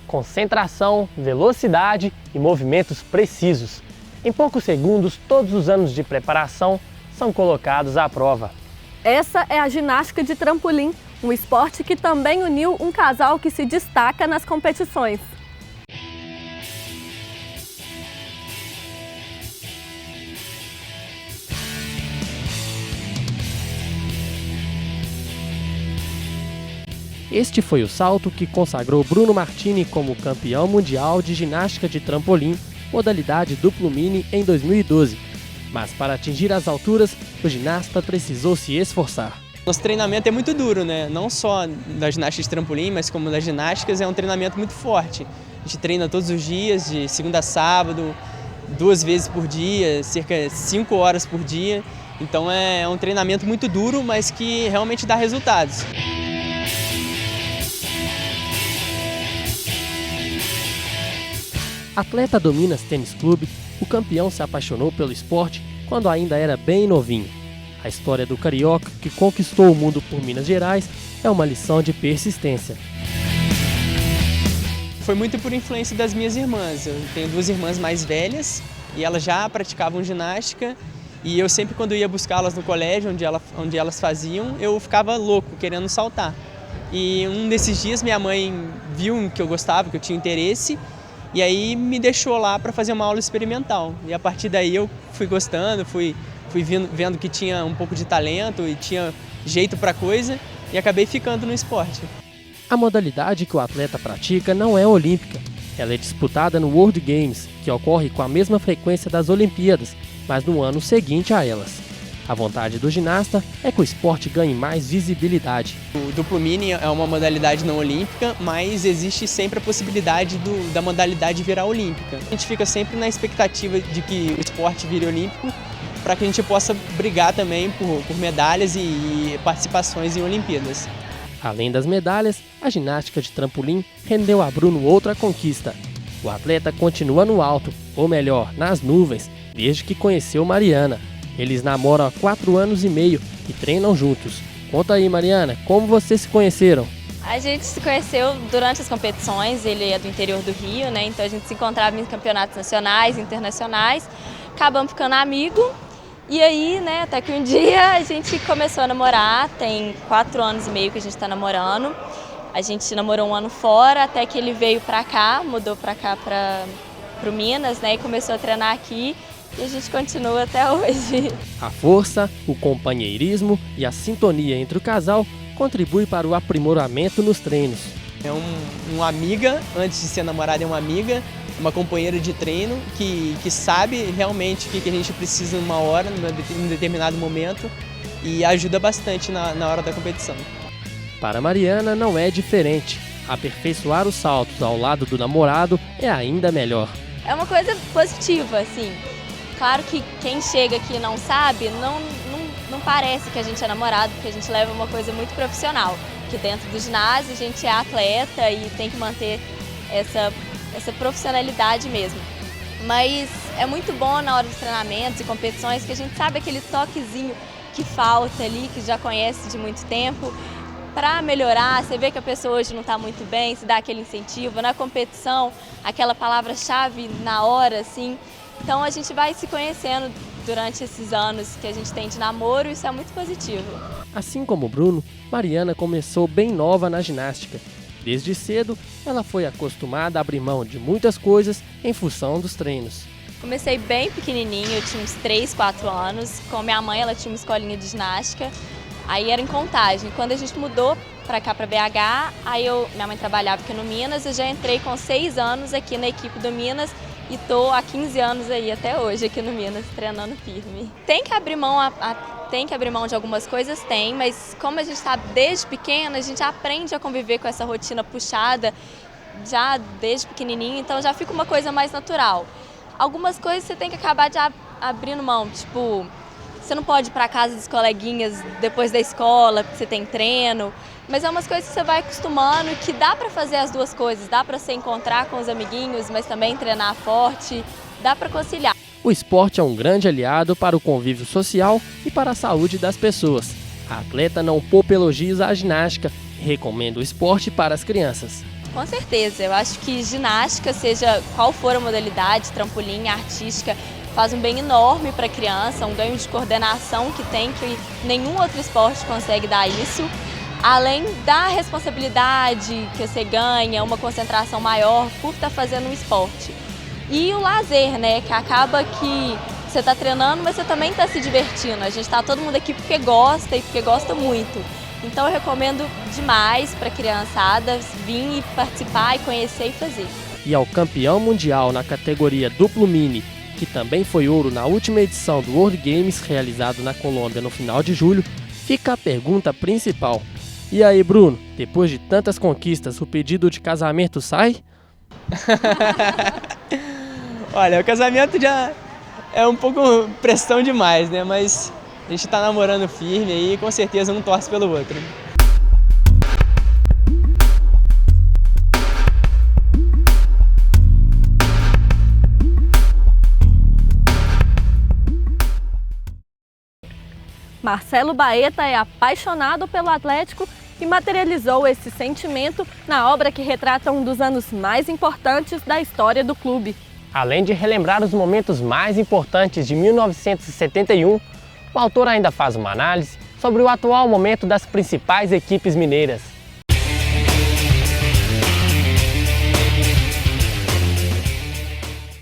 concentração, velocidade e movimentos precisos. Em poucos segundos, todos os anos de preparação são colocados à prova. Essa é a ginástica de trampolim, um esporte que também uniu um casal que se destaca nas competições. Este foi o salto que consagrou Bruno Martini como campeão mundial de ginástica de trampolim, modalidade duplo mini, em 2012. Mas para atingir as alturas, o ginasta precisou se esforçar. Nosso treinamento é muito duro, né? Não só da ginástica de trampolim, mas como das ginásticas, é um treinamento muito forte. A gente treina todos os dias, de segunda a sábado, 2 vezes por dia, cerca de 5 horas por dia. Então é um treinamento muito duro, mas que realmente dá resultados. Atleta do Minas Tênis Clube, o campeão se apaixonou pelo esporte quando ainda era bem novinho. A história do carioca que conquistou o mundo por Minas Gerais é uma lição de persistência. Foi muito por influência das minhas irmãs. Eu tenho 2 irmãs mais velhas e elas já praticavam ginástica. E eu sempre, quando ia buscá-las no colégio, onde elas faziam, eu ficava louco, querendo saltar. E um desses dias minha mãe viu que eu gostava, que eu tinha interesse, e aí me deixou lá para fazer uma aula experimental. E a partir daí eu fui gostando, fui vendo que tinha um pouco de talento e tinha jeito para coisa e acabei ficando no esporte. A modalidade que o atleta pratica não é olímpica. Ela é disputada no World Games, que ocorre com a mesma frequência das Olimpíadas, mas no ano seguinte a elas. A vontade do ginasta é que o esporte ganhe mais visibilidade. O duplo mini é uma modalidade não olímpica, mas existe sempre a possibilidade da modalidade virar olímpica. A gente fica sempre na expectativa de que o esporte vire olímpico, para que a gente possa brigar também por medalhas e participações em Olimpíadas. Além das medalhas, a ginástica de trampolim rendeu a Bruno outra conquista. O atleta continua no alto, ou melhor, nas nuvens, desde que conheceu Mariana. Eles namoram há 4 anos e meio e treinam juntos. Conta aí, Mariana, como vocês se conheceram? A gente se conheceu durante as competições, ele é do interior do Rio, né? Então a gente se encontrava em campeonatos nacionais, internacionais, acabamos ficando amigos. E aí, né, até que um dia a gente começou a namorar, tem 4 anos e meio que a gente está namorando. A gente namorou 1 ano fora, até que ele veio pra cá, mudou pra cá pro Minas, né, e começou a treinar aqui. E a gente continua até hoje. A força, o companheirismo e a sintonia entre o casal contribui para o aprimoramento nos treinos. É uma amiga, antes de ser namorada é uma amiga, uma companheira de treino que sabe realmente o que a gente precisa numa hora, em um determinado momento, e ajuda bastante na hora da competição. Para Mariana não é diferente. Aperfeiçoar os saltos ao lado do namorado é ainda melhor. É uma coisa positiva, assim. Claro que quem chega aqui e não sabe, não parece que a gente é namorado, porque a gente leva uma coisa muito profissional. Que dentro do ginásio a gente é atleta e tem que manter essa profissionalidade mesmo. Mas é muito bom na hora dos treinamentos e competições que a gente sabe aquele toquezinho que falta ali, que já conhece de muito tempo, para melhorar. Você vê que a pessoa hoje não está muito bem, se dá aquele incentivo. Na competição, aquela palavra-chave na hora, assim. Então a gente vai se conhecendo durante esses anos que a gente tem de namoro e isso é muito positivo. Assim como o Bruno, Mariana começou bem nova na ginástica. Desde cedo, ela foi acostumada a abrir mão de muitas coisas em função dos treinos. Comecei bem pequenininho, eu tinha uns 3, 4 anos. Com minha mãe, ela tinha uma escolinha de ginástica. Aí era em Contagem. Quando a gente mudou para cá, para BH, minha mãe trabalhava aqui no Minas, eu já entrei com 6 anos aqui na equipe do Minas e tô há 15 anos aí até hoje aqui no Minas, treinando firme. Tem que abrir mão de algumas coisas, tem, mas como a gente está desde pequena, a gente aprende a conviver com essa rotina puxada já desde pequenininho, então já fica uma coisa mais natural. Algumas coisas você tem que acabar de abrindo mão, tipo, você não pode ir para casa dos coleguinhas depois da escola, porque você tem treino, mas é umas coisas que você vai acostumando e que dá para fazer as duas coisas, dá para se encontrar com os amiguinhos, mas também treinar forte, dá para conciliar. O esporte é um grande aliado para o convívio social e para a saúde das pessoas. A atleta não poupa elogios à ginástica e recomenda o esporte para as crianças. Com certeza, eu acho que ginástica, seja qual for a modalidade, trampolim, artística, faz um bem enorme para a criança, um ganho de coordenação que nenhum outro esporte consegue dar isso. Além da responsabilidade que você ganha, uma concentração maior por estar fazendo um esporte. E o lazer, né, que acaba que você está treinando, mas você também está se divertindo. A gente está todo mundo aqui porque gosta e porque gosta muito. Então eu recomendo demais para a criançada vir e participar e conhecer e fazer. E ao campeão mundial na categoria duplo mini, que também foi ouro na última edição do World Games, realizado na Colômbia no final de julho, fica a pergunta principal. E aí, Bruno, depois de tantas conquistas, o pedido de casamento sai? Olha, o casamento já é um pouco pressão demais, né? Mas a gente tá namorando firme aí e com certeza um torce pelo outro. Marcelo Baeta é apaixonado pelo Atlético e materializou esse sentimento na obra que retrata um dos anos mais importantes da história do clube. Além de relembrar os momentos mais importantes de 1971, o autor ainda faz uma análise sobre o atual momento das principais equipes mineiras.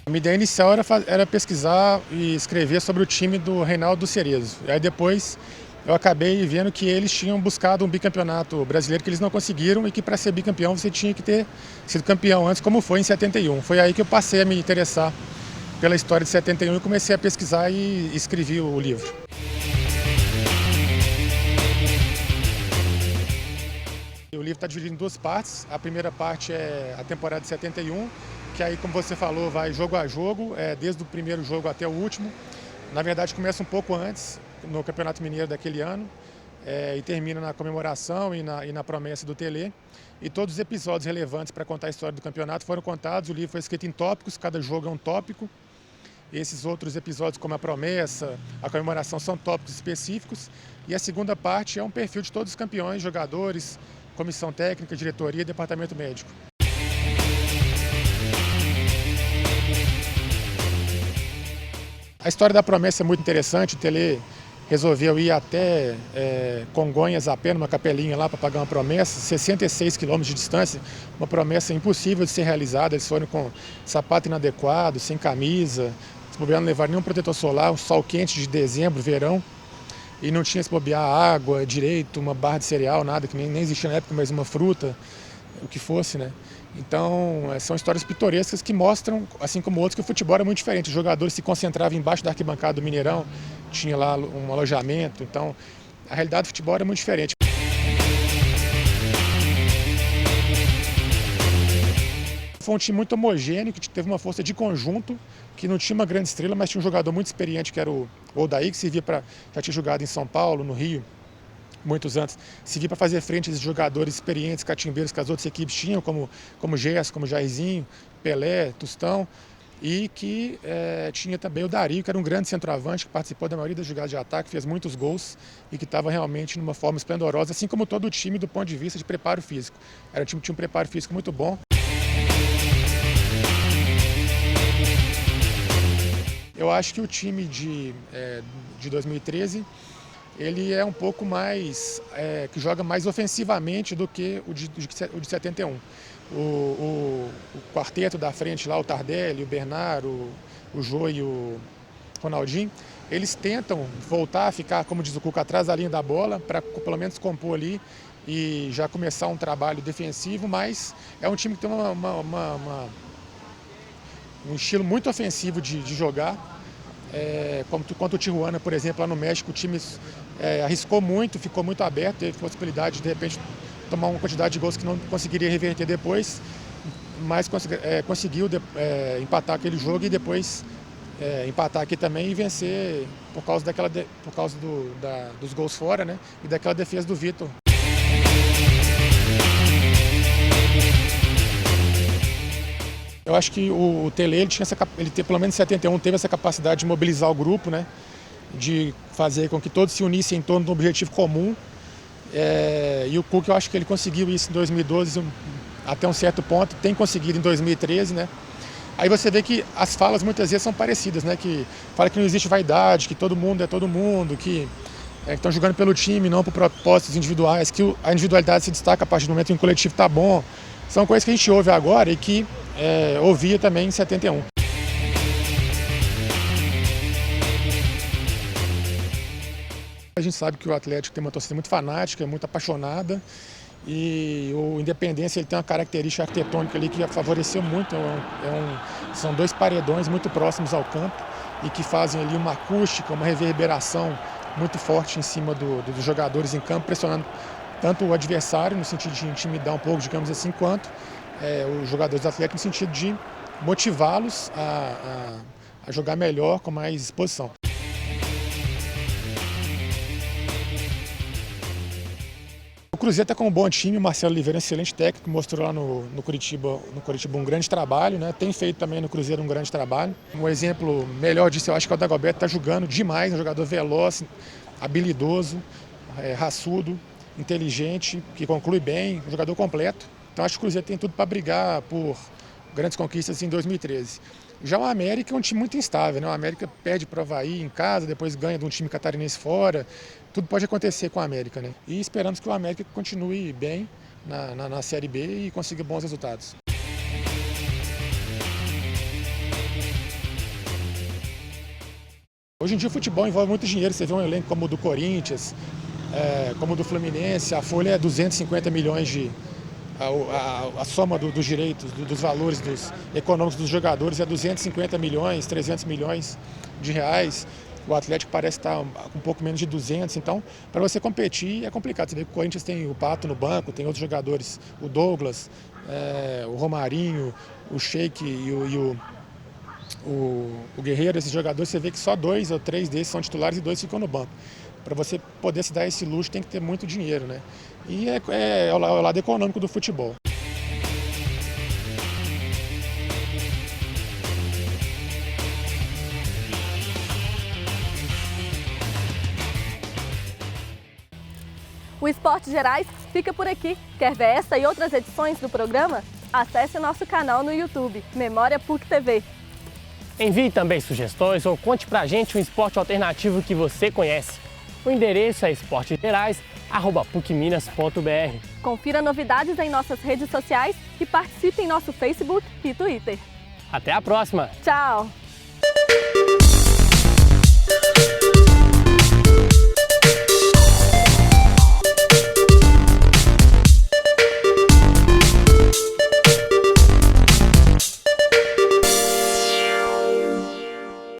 A minha ideia inicial era pesquisar e escrever sobre o time do Reinaldo Cerezo. Aí depois eu acabei vendo que eles tinham buscado um bicampeonato brasileiro que eles não conseguiram e que para ser bicampeão você tinha que ter sido campeão antes, como foi em 71. Foi aí que eu passei a me interessar pela história de 71 e comecei a pesquisar e escrevi o livro. O livro está dividido em duas partes. A primeira parte é a temporada de 71, que aí, como você falou, vai jogo a jogo, desde o primeiro jogo até o último. Na verdade, começa um pouco antes, no Campeonato Mineiro daquele ano, e termina na comemoração e na promessa do Telê. E todos os episódios relevantes para contar a história do campeonato foram contados. O livro foi escrito em tópicos, cada jogo é um tópico. Esses outros episódios, como a promessa, a comemoração, são tópicos específicos. E a segunda parte é um perfil de todos os campeões, jogadores, comissão técnica, diretoria e departamento médico. A história da promessa é muito interessante. O Telê resolveu ir até Congonhas a pé, numa capelinha lá, para pagar uma promessa, 66 quilômetros de distância, uma promessa impossível de ser realizada. Eles foram com sapato inadequado, sem camisa, se bobear não levaram nenhum protetor solar, um sol quente de dezembro, verão, e não tinha se bobear água direito, uma barra de cereal, nada, que nem existia na época, mas uma fruta, o que fosse, né? Então, são histórias pitorescas que mostram, assim como outros, que o futebol era muito diferente. Os jogadores se concentravam embaixo da arquibancada do Mineirão, tinha lá um alojamento, então a realidade do futebol era muito diferente. Foi um time muito homogêneo, que teve uma força de conjunto, que não tinha uma grande estrela, mas tinha um jogador muito experiente, que era o Odaí, que já tinha jogado em São Paulo, no Rio, muitos anos, servia para fazer frente a esses jogadores experientes, catimbeiros que as outras equipes tinham, como Gerson, como Jairzinho, Pelé, Tostão, e que tinha também o Dario, que era um grande centroavante, que participou da maioria das jogadas de ataque, fez muitos gols e que estava realmente numa forma esplendorosa, assim como todo o time do ponto de vista de preparo físico. Era um time que tinha um preparo físico muito bom. Eu acho que o time de 2013, ele é um pouco mais, que joga mais ofensivamente do que o de 71. O quarteto da frente lá, o Tardelli, o Bernardo, o Jô e o Ronaldinho, eles tentam voltar a ficar, como diz o Cuca, atrás da linha da bola, para pelo menos compor ali e já começar um trabalho defensivo, mas é um time que tem um estilo muito ofensivo de jogar. Quanto o Tijuana, por exemplo, lá no México, o time arriscou muito, ficou muito aberto, teve possibilidade de repente tomar uma quantidade de gols que não conseguiria reverter depois, mas conseguiu empatar aquele jogo e depois empatar aqui também e vencer por causa dos gols fora, né, e daquela defesa do Vitor. Eu acho que o Telê, pelo menos em 71, teve essa capacidade de mobilizar o grupo, né? De fazer com que todos se unissem em torno de um objetivo comum. E o Cuca, eu acho que ele conseguiu isso em 2012 até um certo ponto, tem conseguido em 2013, né? Aí você vê que as falas muitas vezes são parecidas, né? Que fala que não existe vaidade, que todo mundo é todo mundo, que estão jogando pelo time, não por propósitos individuais, que a individualidade se destaca a partir do momento em que o coletivo está bom. São coisas que a gente ouve agora e que ouvia também em 71. A gente sabe que o Atlético tem uma torcida muito fanática, muito apaixonada, e o Independência ele tem uma característica arquitetônica ali que favoreceu muito. São dois paredões muito próximos ao campo e que fazem ali uma acústica, uma reverberação muito forte em cima dos jogadores em campo, pressionando tanto o adversário no sentido de intimidar um pouco, digamos assim, quanto os jogadores do Atlético no sentido de motivá-los a jogar melhor, com mais disposição. O Cruzeiro está com um bom time, o Marcelo Oliveira é um excelente técnico, mostrou lá no Curitiba um grande trabalho, né? Tem feito também no Cruzeiro um grande trabalho. Um exemplo melhor disso eu acho que é o Dagoberto, está jogando demais, um jogador veloz, habilidoso, raçudo, inteligente, que conclui bem, um jogador completo. Então acho que o Cruzeiro tem tudo para brigar por grandes conquistas em 2013. Já o América é um time muito instável, né? O América perde para o Avaí em casa, depois ganha de um time catarinense fora. Tudo pode acontecer com o América, né? E esperamos que o América continue bem na Série B e consiga bons resultados. Hoje em dia o futebol envolve muito dinheiro. Você vê um elenco como o do Corinthians, como o do Fluminense, a folha é 250 milhões a soma dos direitos, dos valores econômicos dos jogadores é 250 milhões, 300 milhões de reais. O Atlético parece estar com um pouco menos de 200, então para você competir é complicado. Você vê que o Corinthians tem o Pato no banco, tem outros jogadores, o Douglas, o Romarinho, o Sheik e o Guerreiro, esses jogadores, você vê que só 2 ou 3 desses são titulares e 2 ficam no banco. Para você poder se dar esse luxo tem que ter muito dinheiro, né? E é o lado econômico do futebol. O Esporte Gerais fica por aqui. Quer ver essa e outras edições do programa? Acesse nosso canal no YouTube, Memória PUC TV. Envie também sugestões ou conte pra gente um esporte alternativo que você conhece. O endereço é esportegerais@pucminas.br. Confira novidades em nossas redes sociais e participe em nosso Facebook e Twitter. Até a próxima! Tchau!